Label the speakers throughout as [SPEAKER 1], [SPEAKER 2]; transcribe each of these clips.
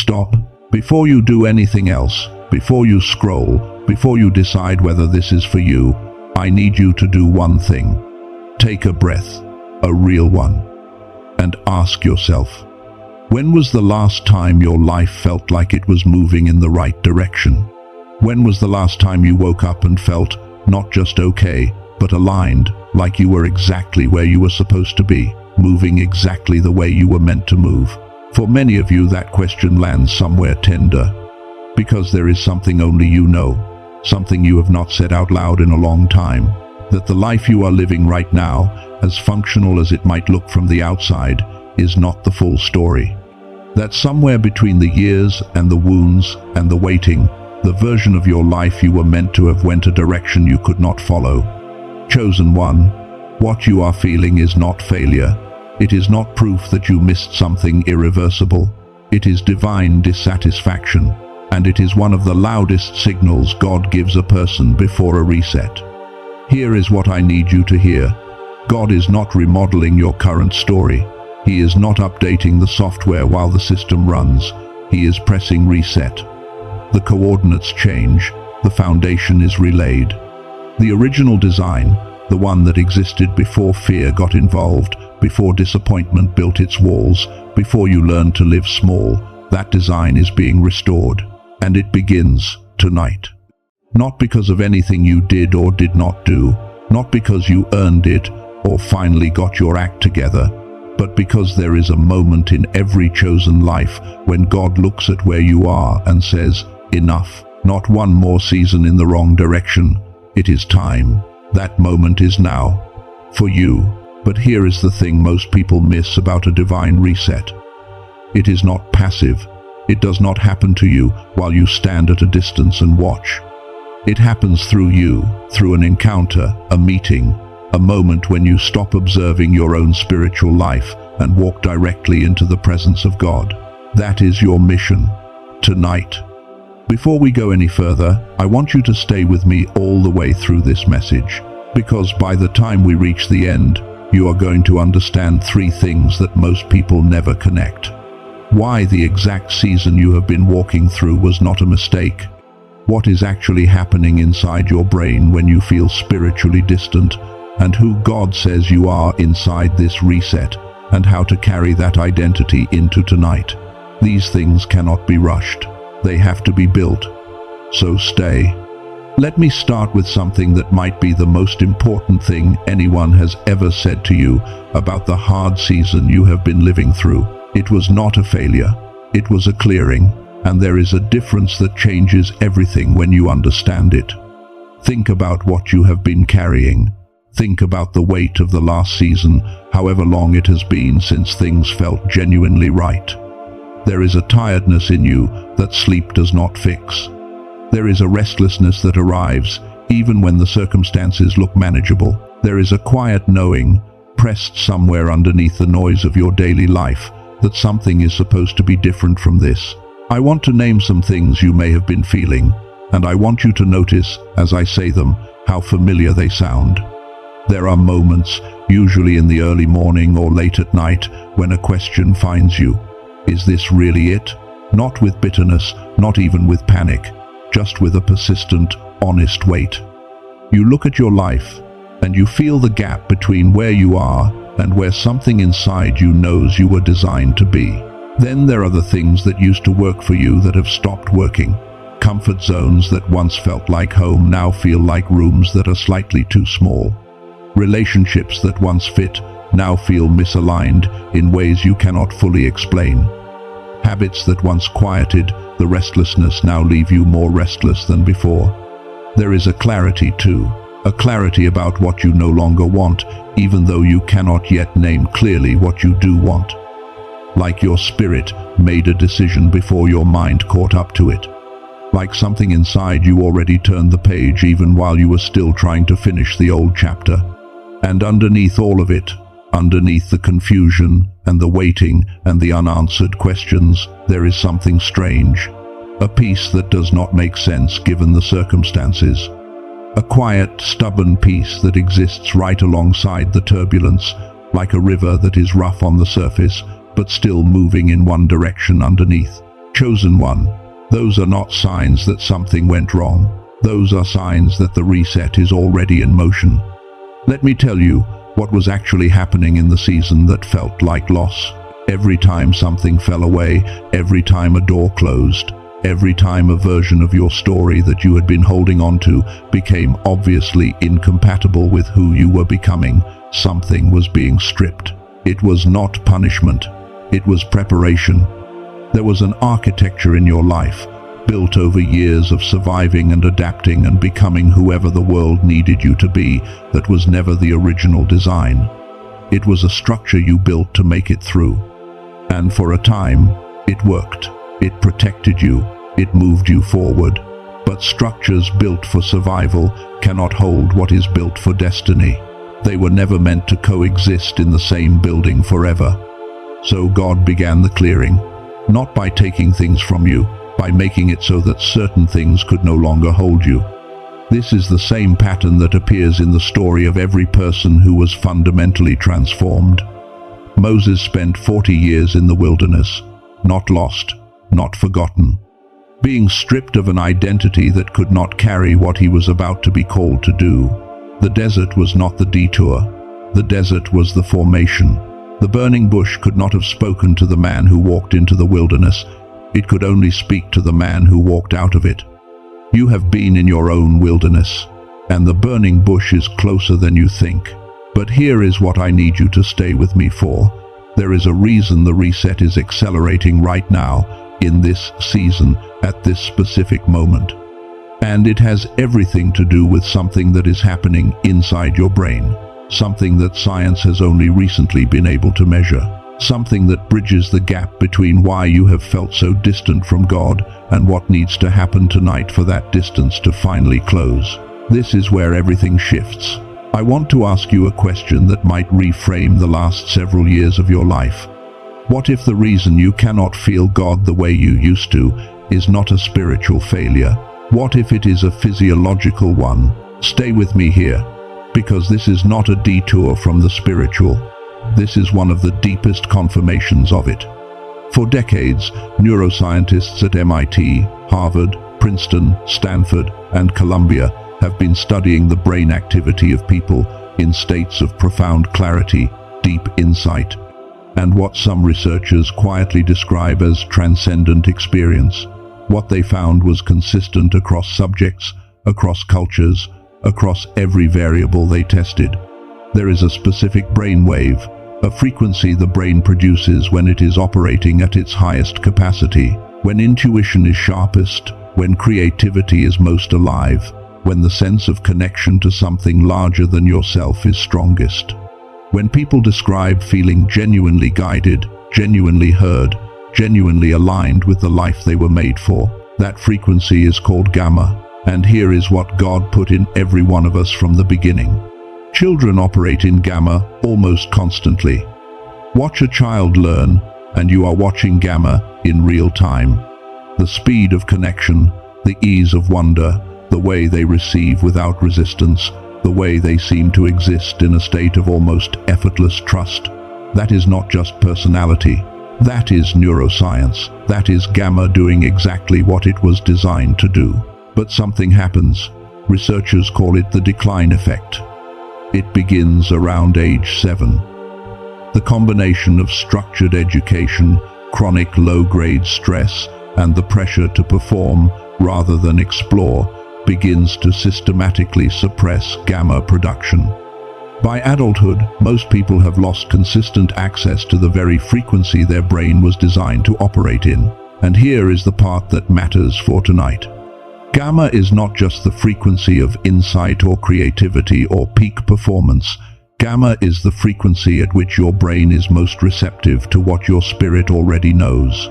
[SPEAKER 1] Stop. Before you do anything else, before you scroll, before you decide whether this is for you, I need you to do one thing. Take a breath, a real one, and ask yourself, when was the last time your life felt like it was moving in the right direction? When was the last time you woke up and felt not just okay, but aligned, like you were exactly where you were supposed to be, moving exactly the way you were meant to move? For many of you, that question lands somewhere tender, because there is something only you know, something you have not said out loud in a long time, that the life you are living right now, as functional as it might look from the outside, is not the full story. That somewhere between the years and the wounds and the waiting, the version of your life you were meant to have went a direction you could not follow. Chosen one, what you are feeling is not failure. It is not proof that you missed something irreversible. It is divine dissatisfaction, and it is one of the loudest signals God gives a person before a reset. Here is what I need you to hear. God is not remodeling your current story. He is not updating the software while the system runs. He is pressing reset. The coordinates change. The foundation is relayed. The original design, the one that existed before fear got involved, before disappointment built its walls, before you learned to live small, that design is being restored. And it begins tonight. Not because of anything you did or did not do, not because you earned it or finally got your act together, but because there is a moment in every chosen life when God looks at where you are and says, enough, not one more season in the wrong direction. It is time. That moment is now. For you. But here is the thing most people miss about a divine reset. It is not passive. It does not happen to you while you stand at a distance and watch. It happens through you, through an encounter, a meeting, a moment when you stop observing your own spiritual life and walk directly into the presence of God. That is your mission. Tonight. Before we go any further, I want you to stay with me all the way through this message, because by the time we reach the end, you are going to understand three things that most people never connect. Why the exact season you have been walking through was not a mistake. What is actually happening inside your brain when you feel spiritually distant, and who God says you are inside this reset, and how to carry that identity into tonight. These things cannot be rushed. They have to be built. So stay. Let me start with something that might be the most important thing anyone has ever said to you about the hard season you have been living through. It was not a failure. It was a clearing, and there is a difference that changes everything when you understand it. Think about what you have been carrying. Think about the weight of the last season, however long it has been since things felt genuinely right. There is a tiredness in you that sleep does not fix. There is a restlessness that arrives, even when the circumstances look manageable. There is a quiet knowing, pressed somewhere underneath the noise of your daily life, that something is supposed to be different from this. I want to name some things you may have been feeling, and I want you to notice, as I say them, how familiar they sound. There are moments, usually in the early morning or late at night, when a question finds you. Is this really it? Not with bitterness, not even with panic, just with a persistent, honest wait. You look at your life, and you feel the gap between where you are and where something inside you knows you were designed to be. Then there are the things that used to work for you that have stopped working. Comfort zones that once felt like home now feel like rooms that are slightly too small. Relationships that once fit now feel misaligned in ways you cannot fully explain. Habits that once quieted the restlessness now leave you more restless than before. There is a clarity too, a clarity about what you no longer want, even though you cannot yet name clearly what you do want. Like your spirit made a decision before your mind caught up to it. Like something inside you already turned the page even while you were still trying to finish the old chapter. And underneath all of it, underneath the confusion and the waiting and the unanswered questions, there is something strange. A peace that does not make sense given the circumstances. A quiet, stubborn peace that exists right alongside the turbulence, like a river that is rough on the surface, but still moving in one direction underneath. Chosen one, those are not signs that something went wrong. Those are signs that the reset is already in motion. Let me tell you what was actually happening in the season that felt like loss. Every time something fell away, every time a door closed, every time a version of your story that you had been holding on to became obviously incompatible with who you were becoming, something was being stripped. It was not punishment. It was preparation. There was an architecture in your life, built over years of surviving and adapting and becoming whoever the world needed you to be, that was never the original design. It was a structure you built to make it through. And for a time, it worked. It protected you. It moved you forward. But structures built for survival cannot hold what is built for destiny. They were never meant to coexist in the same building forever. So God began the clearing, not by taking things from you, by making it so that certain things could no longer hold you. This is the same pattern that appears in the story of every person who was fundamentally transformed. Moses spent 40 years in the wilderness, not lost, not forgotten, being stripped of an identity that could not carry what he was about to be called to do. The desert was not the detour. The desert was the formation. The burning bush could not have spoken to the man who walked into the wilderness. It could only speak to the man who walked out of it. You have been in your own wilderness, and the burning bush is closer than you think. But here is what I need you to stay with me for. There is a reason the reset is accelerating right now, in this season, at this specific moment. And it has everything to do with something that is happening inside your brain, something that science has only recently been able to measure. Something that bridges the gap between why you have felt so distant from God and what needs to happen tonight for that distance to finally close. This is where everything shifts. I want to ask you a question that might reframe the last several years of your life. What if the reason you cannot feel God the way you used to is not a spiritual failure? What if it is a physiological one? Stay with me here, because this is not a detour from the spiritual. This is one of the deepest confirmations of it. For decades, neuroscientists at MIT, Harvard, Princeton, Stanford, and Columbia have been studying the brain activity of people in states of profound clarity, deep insight, and what some researchers quietly describe as transcendent experience. What they found was consistent across subjects, across cultures, across every variable they tested. There is a specific brainwave, a frequency the brain produces when it is operating at its highest capacity, when intuition is sharpest, when creativity is most alive, when the sense of connection to something larger than yourself is strongest. When people describe feeling genuinely guided, genuinely heard, genuinely aligned with the life they were made for, that frequency is called gamma. And here is what God put in every one of us from the beginning. Children operate in gamma almost constantly. Watch a child learn, and you are watching gamma in real time. The speed of connection, the ease of wonder, the way they receive without resistance, the way they seem to exist in a state of almost effortless trust. That is not just personality. That is neuroscience. That is gamma doing exactly what it was designed to do. But something happens. Researchers call it the decline effect. It begins around age 7. The combination of structured education, chronic low-grade stress, and the pressure to perform rather than explore begins to systematically suppress gamma production. By adulthood, most people have lost consistent access to the very frequency their brain was designed to operate in. And here is the part that matters for tonight. Gamma is not just the frequency of insight or creativity or peak performance. Gamma is the frequency at which your brain is most receptive to what your spirit already knows.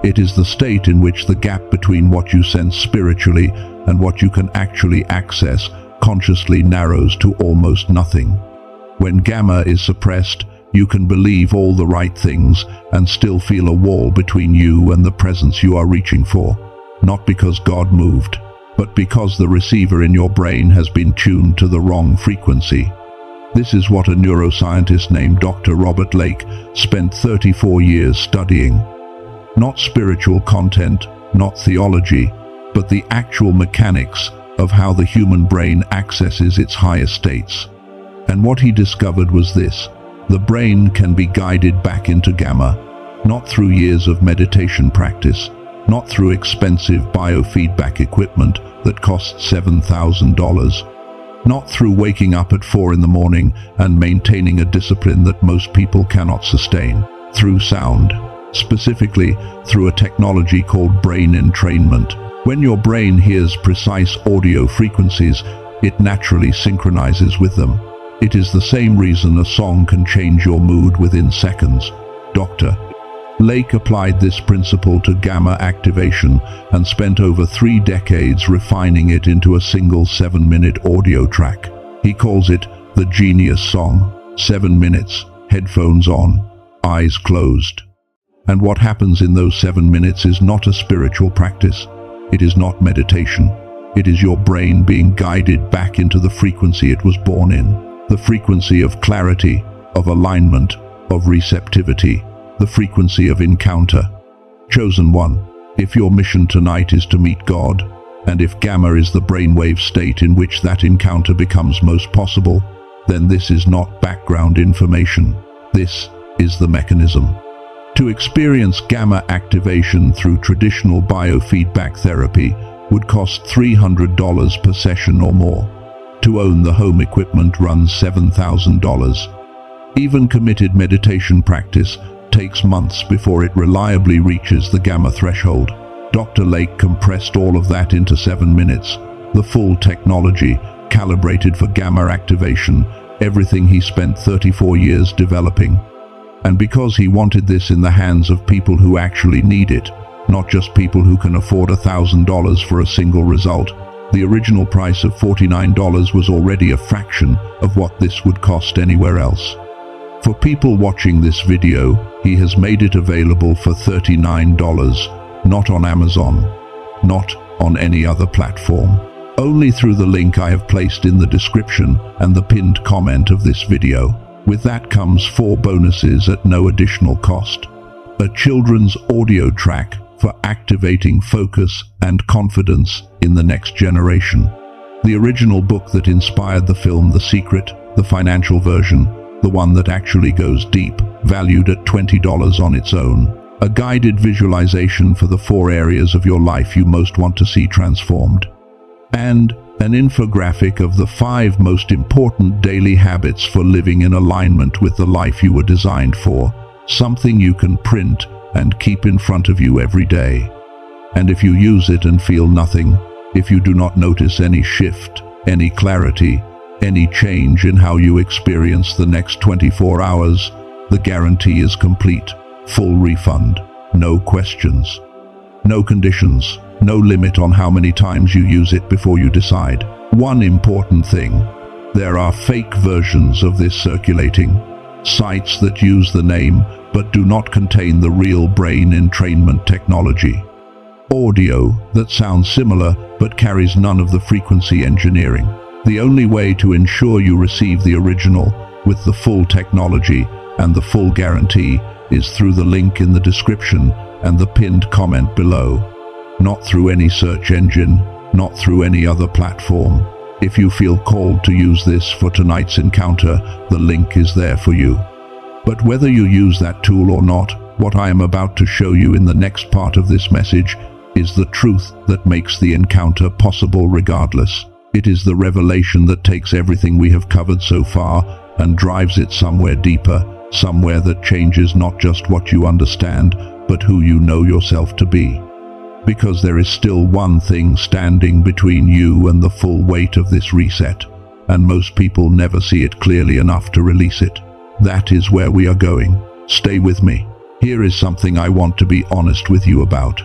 [SPEAKER 1] It is the state in which the gap between what you sense spiritually and what you can actually access consciously narrows to almost nothing. When gamma is suppressed, you can believe all the right things and still feel a wall between you and the presence you are reaching for. Not because God moved, but because the receiver in your brain has been tuned to the wrong frequency. This is what a neuroscientist named Dr. Robert Lake spent 34 years studying. Not spiritual content, not theology, but the actual mechanics of how the human brain accesses its higher states. And what he discovered was this: the brain can be guided back into gamma, not through years of meditation practice, not through expensive biofeedback equipment that costs $7,000, not through waking up at 4 in the morning and maintaining a discipline that most people cannot sustain, through sound, specifically through a technology called brain entrainment. When your brain hears precise audio frequencies, it naturally synchronizes with them. It is the same reason a song can change your mood within seconds. Dr. Lake applied this principle to gamma activation and spent over 3 decades refining it into a single 7-minute audio track. He calls it the genius song. 7 minutes, headphones on, eyes closed. And what happens in those 7 minutes is not a spiritual practice. It is not meditation. It is your brain being guided back into the frequency it was born in. The frequency of clarity, of alignment, of receptivity, the frequency of encounter. Chosen one, if your mission tonight is to meet God, and if gamma is the brainwave state in which that encounter becomes most possible, then this is not background information. This is the mechanism. To experience gamma activation through traditional biofeedback therapy would cost $300 per session or more. To own the home equipment runs $7,000. Even committed meditation practice takes months before it reliably reaches the gamma threshold. Dr. Lake compressed all of that into 7 minutes. The full technology, calibrated for gamma activation, everything he spent 34 years developing. And because he wanted this in the hands of people who actually need it, not just people who can afford $1,000 for a single result, the original price of $49 was already a fraction of what this would cost anywhere else. For people watching this video, he has made it available for $39, not on Amazon, not on any other platform. Only through the link I have placed in the description and the pinned comment of this video. With that comes 4 bonuses at no additional cost. A children's audio track for activating focus and confidence in the next generation. The original book that inspired the film The Secret, the financial version, the one that actually goes deep, valued at $20 on its own. A guided visualization for the 4 areas of your life you most want to see transformed. And an infographic of the 5 most important daily habits for living in alignment with the life you were designed for. Something you can print and keep in front of you every day. And if you use it and feel nothing, if you do not notice any shift, any clarity, any change in how you experience the next 24 hours, the guarantee is complete. Full refund. No questions. No conditions. No limit on how many times you use it before you decide. One important thing: there are fake versions of this circulating. Sites that use the name but do not contain the real brain entrainment technology. Audio that sounds similar but carries none of the frequency engineering. The only way to ensure you receive the original with the full technology and the full guarantee is through the link in the description and the pinned comment below. Not through any search engine, not through any other platform. If you feel called to use this for tonight's encounter, the link is there for you. But whether you use that tool or not, what I am about to show you in the next part of this message is the truth that makes the encounter possible regardless. It is the revelation that takes everything we have covered so far and drives it somewhere deeper, somewhere that changes not just what you understand, but who you know yourself to be. Because there is still one thing standing between you and the full weight of this reset, and most people never see it clearly enough to release it. That is where we are going. Stay with me. Here is something I want to be honest with you about.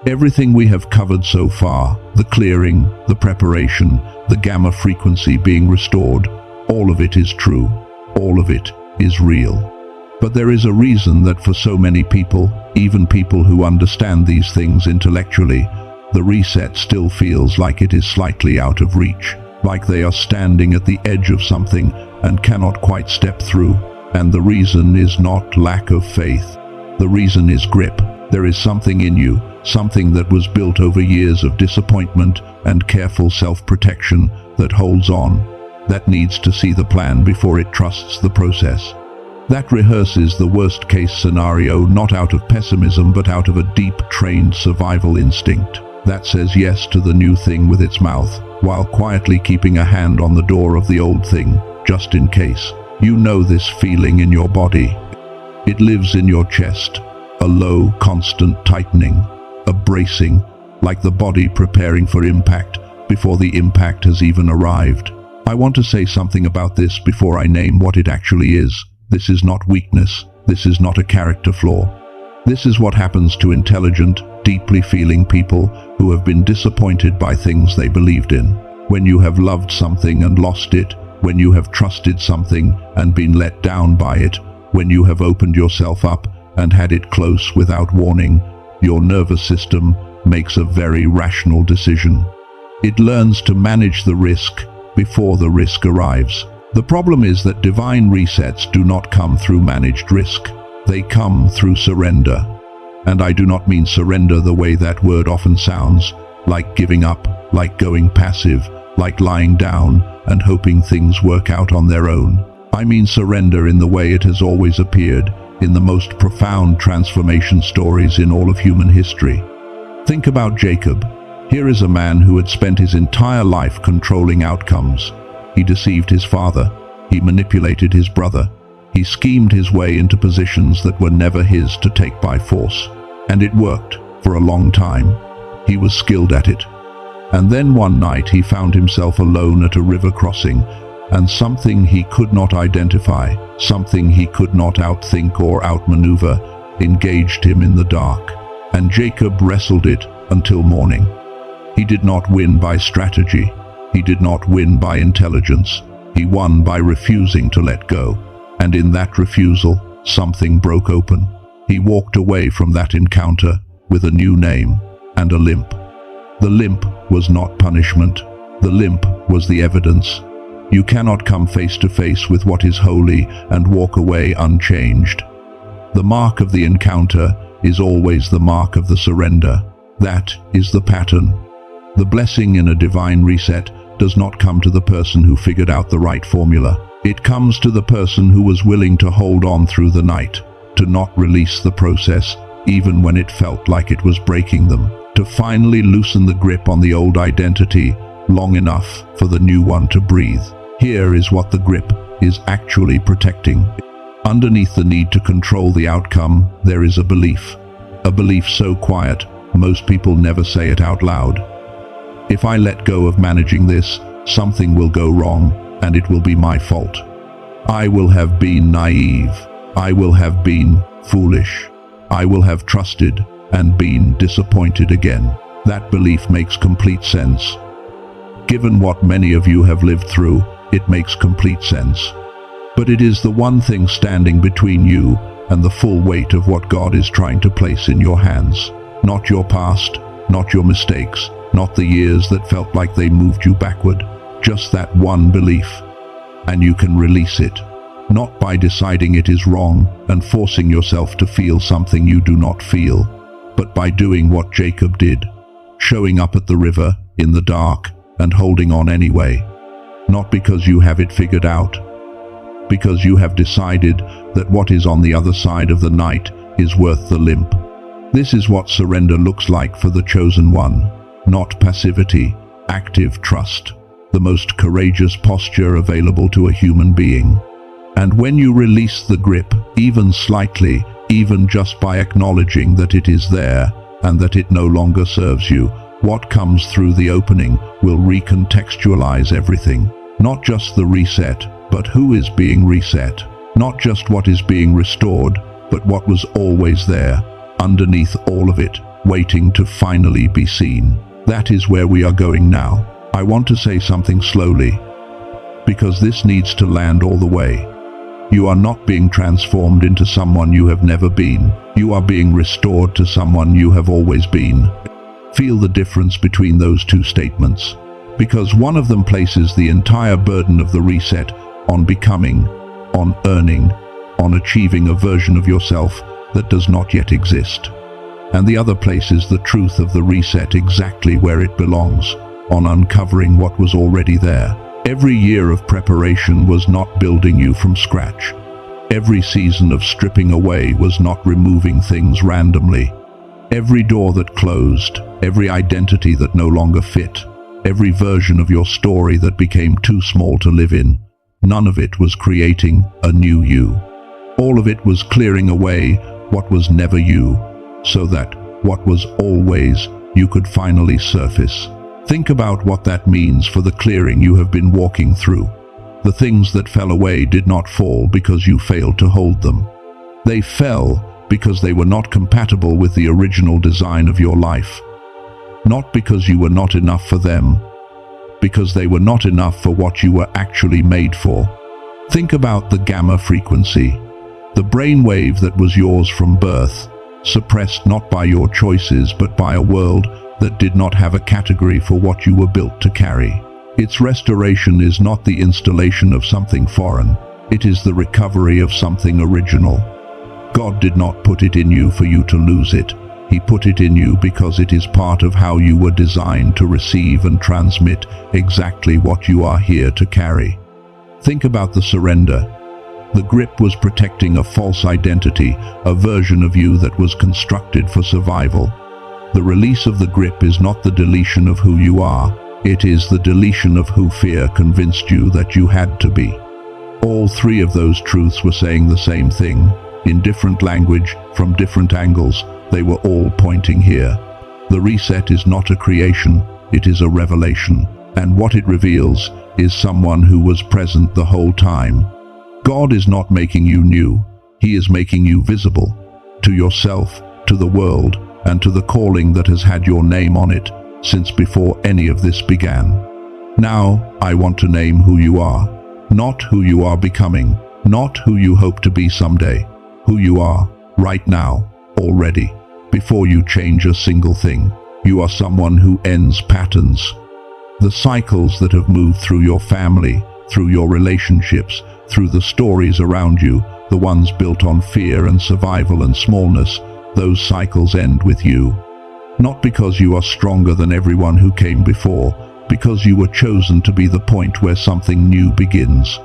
[SPEAKER 1] Everything we have covered so far, the clearing, the preparation, the gamma frequency being restored, all of it is true. All of it is real. But there is a reason that for so many people, even people who understand these things intellectually, the reset still feels like it is slightly out of reach, like they are standing at the edge of something and cannot quite step through. And the reason is not lack of faith. The reason is grip. There is something in you, something that was built over years of disappointment and careful self-protection that holds on, that needs to see the plan before it trusts the process. That rehearses the worst-case scenario not out of pessimism but out of a deep, trained survival instinct. That says yes to the new thing with its mouth, while quietly keeping a hand on the door of the old thing, just in case. You know this feeling in your body. It lives in your chest, a low, constant tightening, a bracing, like the body preparing for impact before the impact has even arrived. I want to say something about this before I name what it actually is. This is not weakness. This is not a character flaw. This is what happens to intelligent, deeply feeling people who have been disappointed by things they believed in. When you have loved something and lost it, when you have trusted something and been let down by it, when you have opened yourself up and had it close without warning, your nervous system makes a very rational decision. It learns to manage the risk before the risk arrives. The problem is that divine resets do not come through managed risk. They come through surrender. And I do not mean surrender the way that word often sounds, like giving up, like going passive, like lying down and hoping things work out on their own. I mean surrender in the way it has always appeared, in the most profound transformation stories in all of human history. Think about Jacob. Here is a man who had spent his entire life controlling outcomes. He deceived his father. He manipulated his brother. He schemed his way into positions that were never his to take by force. And it worked for a long time. He was skilled at it. And then one night he found himself alone at a river crossing, and something he could not identify, something he could not outthink or outmaneuver, engaged him in the dark. And Jacob wrestled it until morning. He did not win by strategy. He did not win by intelligence. He won by refusing to let go. And in that refusal, something broke open. He walked away from that encounter with a new name and a limp. The limp was not punishment. The limp was the evidence. You cannot come face to face with what is holy and walk away unchanged. The mark of the encounter is always the mark of the surrender. That is the pattern. The blessing in a divine reset does not come to the person who figured out the right formula. It comes to the person who was willing to hold on through the night, to not release the process, even when it felt like it was breaking them, to finally loosen the grip on the old identity long enough for the new one to breathe. Here is what the grip is actually protecting. Underneath the need to control the outcome, there is a belief so quiet, most people never say it out loud. If I let go of managing this, something will go wrong, and it will be my fault. I will have been naive. I will have been foolish. I will have trusted and been disappointed again. That belief makes complete sense. Given what many of you have lived through, it makes complete sense. But it is the one thing standing between you and the full weight of what God is trying to place in your hands. Not your past, not your mistakes, not the years that felt like they moved you backward. Just that one belief. And you can release it. Not by deciding it is wrong and forcing yourself to feel something you do not feel, but by doing what Jacob did, showing up at the river in the dark and holding on anyway. Not because you have it figured out, because you have decided that what is on the other side of the night is worth the limp. This is what surrender looks like for the chosen one. Not passivity, active trust, the most courageous posture available to a human being. And when you release the grip, even slightly, even just by acknowledging that it is there and that it no longer serves you, what comes through the opening will recontextualize everything. Not just the reset, but who is being reset. Not just what is being restored, but what was always there, underneath all of it, waiting to finally be seen. That is where we are going now. I want to say something slowly, because this needs to land all the way. You are not being transformed into someone you have never been. You are being restored to someone you have always been. Feel the difference between those two statements, because one of them places the entire burden of the reset on becoming, on earning, on achieving a version of yourself that does not yet exist. And the other places the truth of the reset exactly where it belongs, on uncovering what was already there. Every year of preparation was not building you from scratch. Every season of stripping away was not removing things randomly. Every door that closed, every identity that no longer fit, every version of your story that became too small to live in, none of it was creating a new you. All of it was clearing away what was never you, so that what was always you could finally surface. Think about what that means for the clearing you have been walking through. The things that fell away did not fall because you failed to hold them. They fell because they were not compatible with the original design of your life. Not because you were not enough for them, because they were not enough for what you were actually made for. Think about the gamma frequency, the brainwave that was yours from birth, suppressed not by your choices but by a world that did not have a category for what you were built to carry. Its restoration is not the installation of something foreign, it is the recovery of something original. God did not put it in you for you to lose it. He put it in you because it is part of how you were designed to receive and transmit exactly what you are here to carry. Think about the surrender. The grip was protecting a false identity, a version of you that was constructed for survival. The release of the grip is not the deletion of who you are, it is the deletion of who fear convinced you that you had to be. All three of those truths were saying the same thing. In different language, from different angles, they were all pointing here. The reset is not a creation, it is a revelation, and what it reveals is someone who was present the whole time. God is not making you new, He is making you visible, to yourself, to the world, and to the calling that has had your name on it since before any of this began. Now, I want to name who you are, not who you are becoming, not who you hope to be someday, who you are, right now, already, before you change a single thing. You are someone who ends patterns. The cycles that have moved through your family, through your relationships, through the stories around you, the ones built on fear and survival and smallness, those cycles end with you. Not because you are stronger than everyone who came before, because you were chosen to be the point where something new begins.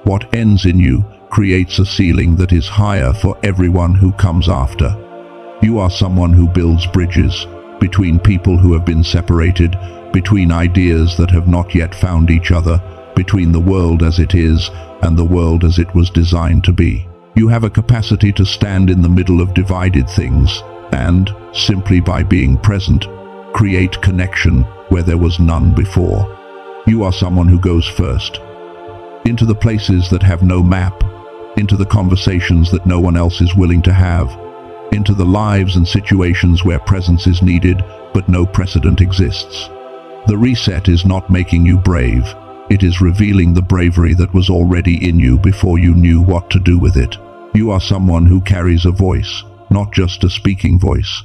[SPEAKER 1] What ends in you creates a ceiling that is higher for everyone who comes after. You are someone who builds bridges between people who have been separated, between ideas that have not yet found each other, between the world as it is and the world as it was designed to be. You have a capacity to stand in the middle of divided things and, simply by being present, create connection where there was none before. You are someone who goes first, into the places that have no map, into the conversations that no one else is willing to have, into the lives and situations where presence is needed but no precedent exists. The reset is not making you brave, it is revealing the bravery that was already in you before you knew what to do with it. You are someone who carries a voice, not just a speaking voice.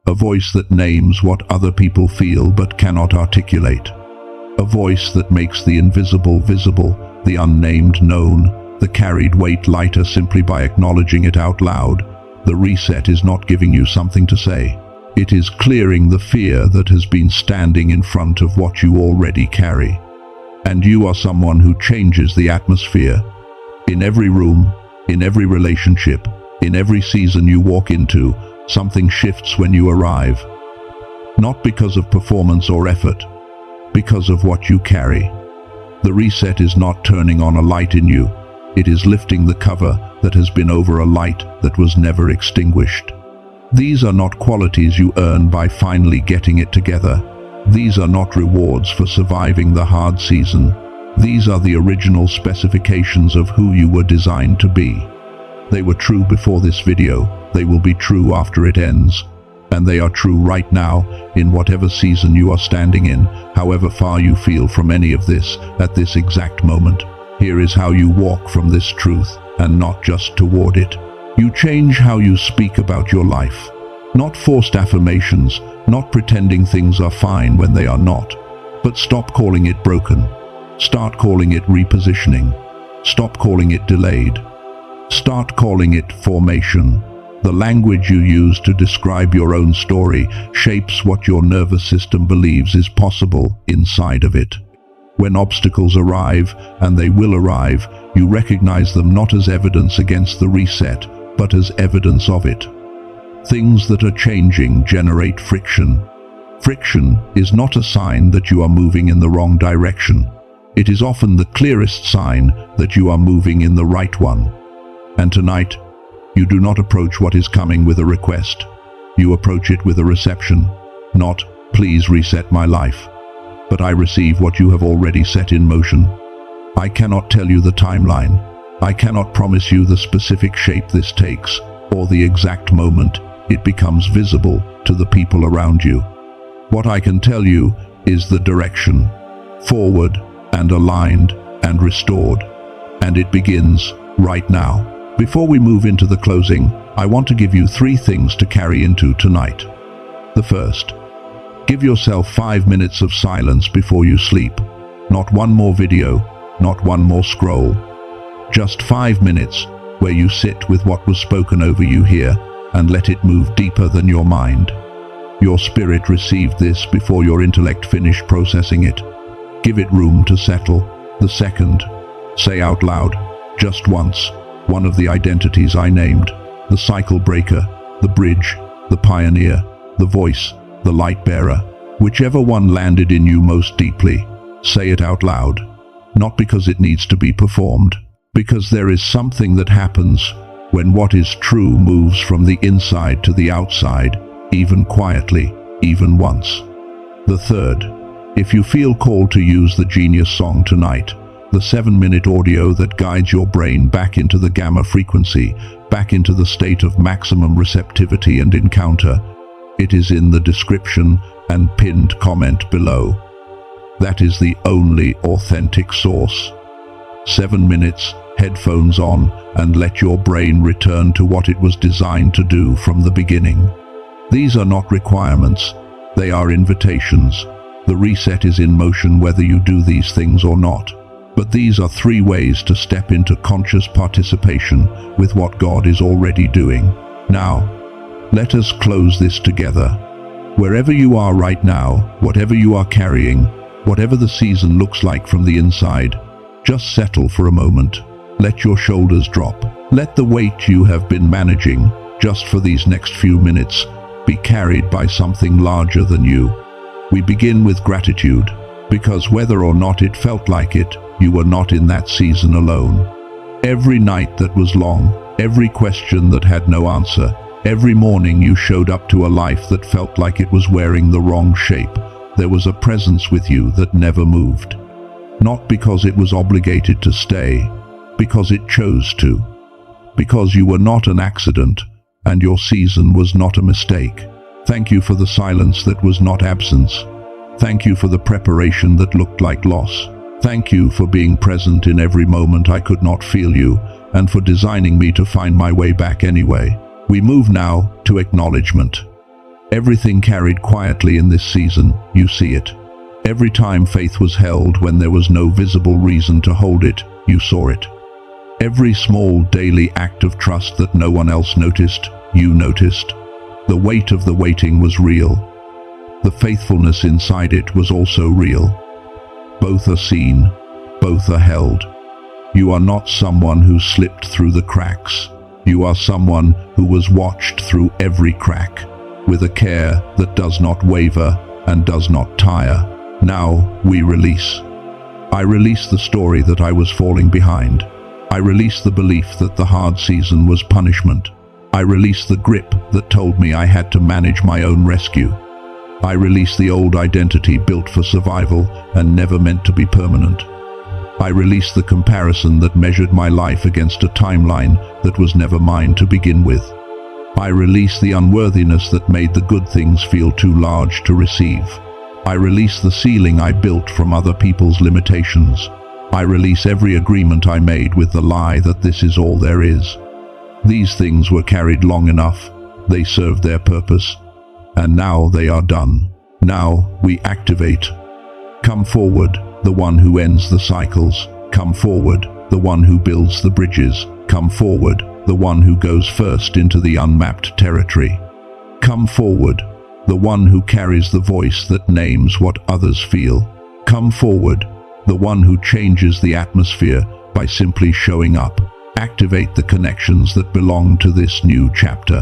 [SPEAKER 1] A voice that names what other people feel but cannot articulate. A voice that makes the invisible visible, the unnamed known, the carried weight lighter simply by acknowledging it out loud. The reset is not giving you something to say. It is clearing the fear that has been standing in front of what you already carry. And you are someone who changes the atmosphere. In every room, in every relationship, in every season you walk into, something shifts when you arrive. Not because of performance or effort, because of what you carry. The reset is not turning on a light in you, it is lifting the cover that has been over a light that was never extinguished. These are not qualities you earn by finally getting it together. These are not rewards for surviving the hard season. These are the original specifications of who you were designed to be. They were true before this video, they will be true after it ends. And they are true right now, in whatever season you are standing in, however far you feel from any of this, at this exact moment. Here is how you walk from this truth, and not just toward it. You change how you speak about your life. Not forced affirmations, not pretending things are fine when they are not. But stop calling it broken. Start calling it repositioning. Stop calling it delayed. Start calling it formation. The language you use to describe your own story shapes what your nervous system believes is possible inside of it. When obstacles arrive, and they will arrive, you recognize them not as evidence against the reset, but as evidence of it. Things that are changing generate friction. Friction is not a sign that you are moving in the wrong direction. It is often the clearest sign that you are moving in the right one. And tonight, you do not approach what is coming with a request. You approach it with a reception, not, "Please reset my life." But I receive what you have already set in motion. I cannot tell you the timeline. I cannot promise you the specific shape this takes, or the exact moment it becomes visible to the people around you. What I can tell you is the direction, forward and aligned and restored. And it begins right now. Before we move into the closing, I want to give you 3 things to carry into tonight. The first, give yourself 5 minutes of silence before you sleep. Not one more video, not one more scroll. Just 5 minutes where you sit with what was spoken over you here and let it move deeper than your mind. Your spirit received this before your intellect finished processing it. Give it room to settle. The second, say out loud, just once, one of the identities I named: the cycle breaker, the bridge, the pioneer, the voice, the light bearer. Whichever one landed in you most deeply, say it out loud. Not because it needs to be performed, because there is something that happens when what is true moves from the inside to the outside, even quietly, even once. The third, if you feel called to use the genius song tonight, the 7-minute audio that guides your brain back into the gamma frequency, back into the state of maximum receptivity and encounter, it is in the description and pinned comment below. That is the only authentic source. 7 minutes, headphones on, and let your brain return to what it was designed to do from the beginning. These are not requirements, they are invitations. The reset is in motion whether you do these things or not. But these are 3 ways to step into conscious participation with what God is already doing. Now, let us close this together. Wherever you are right now, whatever you are carrying, whatever the season looks like from the inside, just settle for a moment. Let your shoulders drop. Let the weight you have been managing, just for these next few minutes, be carried by something larger than you. We begin with gratitude, because whether or not it felt like it, you were not in that season alone. Every night that was long, every question that had no answer, every morning you showed up to a life that felt like it was wearing the wrong shape, there was a presence with you that never moved. Not because it was obligated to stay, because it chose to. Because you were not an accident, and your season was not a mistake. Thank you for the silence that was not absence. Thank you for the preparation that looked like loss. Thank you for being present in every moment I could not feel you, and for designing me to find my way back anyway. We move now to acknowledgement. Everything carried quietly in this season, you see it. Every time faith was held when there was no visible reason to hold it, you saw it. Every small daily act of trust that no one else noticed, you noticed. The weight of the waiting was real. The faithfulness inside it was also real. Both are seen, both are held. You are not someone who slipped through the cracks. You are someone who was watched through every crack, with a care that does not waver and does not tire. Now we release. I release the story that I was falling behind. I release the belief that the hard season was punishment. I release the grip that told me I had to manage my own rescue. I release the old identity built for survival and never meant to be permanent. I release the comparison that measured my life against a timeline that was never mine to begin with. I release the unworthiness that made the good things feel too large to receive. I release the ceiling I built from other people's limitations. I release every agreement I made with the lie that this is all there is. These things were carried long enough. They served their purpose. And now they are done. Now we activate. Come forward, the one who ends the cycles. Come forward, the one who builds the bridges. Come forward, the one who goes first into the unmapped territory. Come forward, the one who carries the voice that names what others feel. Come forward, the one who changes the atmosphere by simply showing up. Activate the connections that belong to this new chapter.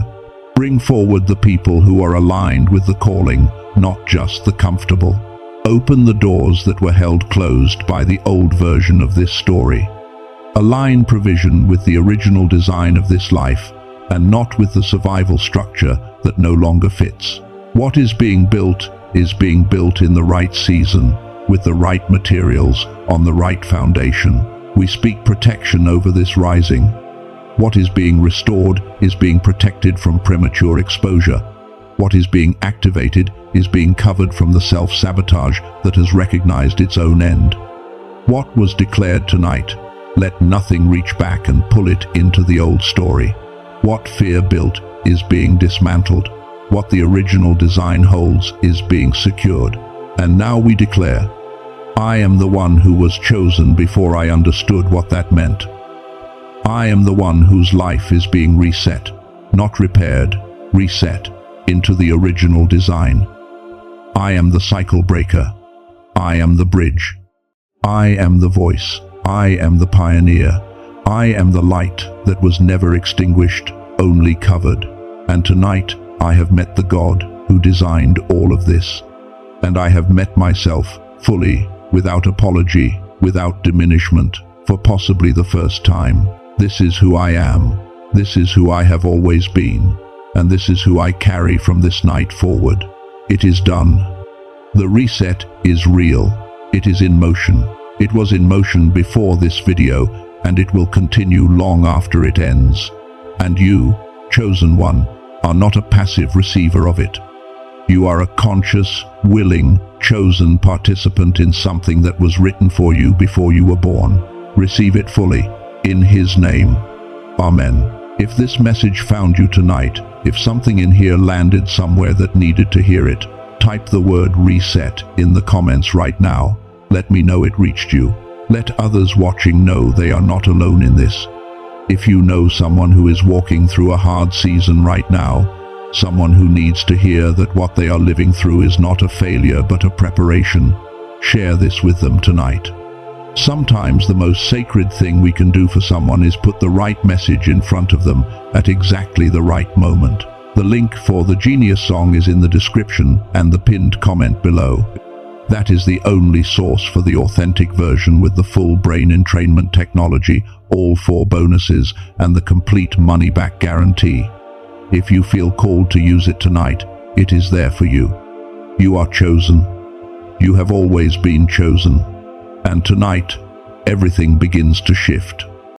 [SPEAKER 1] Bring forward the people who are aligned with the calling, not just the comfortable. Open the doors that were held closed by the old version of this story. Align provision with the original design of this life, and not with the survival structure that no longer fits. What is being built in the right season, with the right materials, on the right foundation. We speak protection over this rising. What is being restored is being protected from premature exposure. What is being activated is being covered from the self-sabotage that has recognized its own end. What was declared tonight? Let nothing reach back and pull it into the old story. What fear built is being dismantled. What the original design holds is being secured. And now we declare, I am the one who was chosen before I understood what that meant. I am the one whose life is being reset, not repaired, reset, into the original design. I am the cycle breaker. I am the bridge. I am the voice. I am the pioneer. I am the light that was never extinguished, only covered. And tonight I have met the God who designed all of this. And I have met myself fully, without apology, without diminishment, for possibly the first time. This is who I am. This is who I have always been. And this is who I carry from this night forward. It is done. The reset is real. It is in motion. It was in motion before this video, and it will continue long after it ends. And you, chosen one, are not a passive receiver of it. You are a conscious, willing, chosen participant in something that was written for you before you were born. Receive it fully, in His name. Amen. If this message found you tonight, if something in here landed somewhere that needed to hear it, type the word reset in the comments right now. Let me know it reached you. Let others watching know they are not alone in this. If you know someone who is walking through a hard season right now, someone who needs to hear that what they are living through is not a failure but a preparation, share this with them tonight. Sometimes the most sacred thing we can do for someone is put the right message in front of them at exactly the right moment. The link for the Genius song is in the description and the pinned comment below. That is the only source for the authentic version with the full brain entrainment technology, all 4 bonuses, and the complete money-back guarantee. If you feel called to use it tonight, it is there for you. You are chosen. You have always been chosen. And tonight, everything begins to shift.